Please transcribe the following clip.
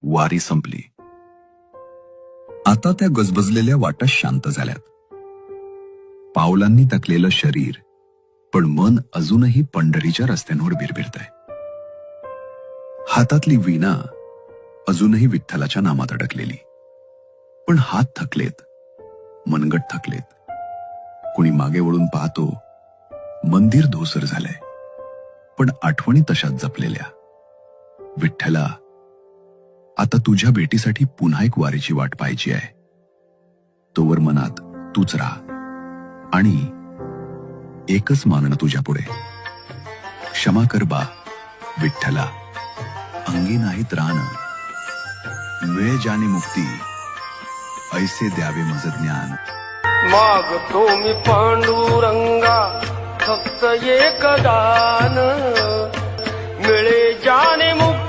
वारी संपली. आता त्या गजबजलेल्या वाटा शांत झाल्यात. पावलांनी थकलेलं शरीर, पण मन अजूनही पंढरीच्या रस्त्यांवर बिरबिरतंय. हातातली वीणा अजूनही विठ्ठलाच्या नामात अडकलेली. पण हात थकलेत, मनगट थकलेत. कुणी मागे वळून पाहतो, मंदिर धूसर झालंय, पण आठवणी तशाच जपलेल्या. विठ्ठला, आता तुझ्या भेटीसाठी पुन्हा एक वारीची वाट पाहायची आहे. तोवर मनात तूच राहा आणि एकच मागणं तुझ्या पुढे, क्षमा कर बा विठ्ठला, अंगी नाहीत रान, वेळ जाणे मुक्ती, ऐसे द्यावे मज ज्ञान. मागतो मी पांडुरंगा फक्त एक दान, मिळे जाणे मुक्ती.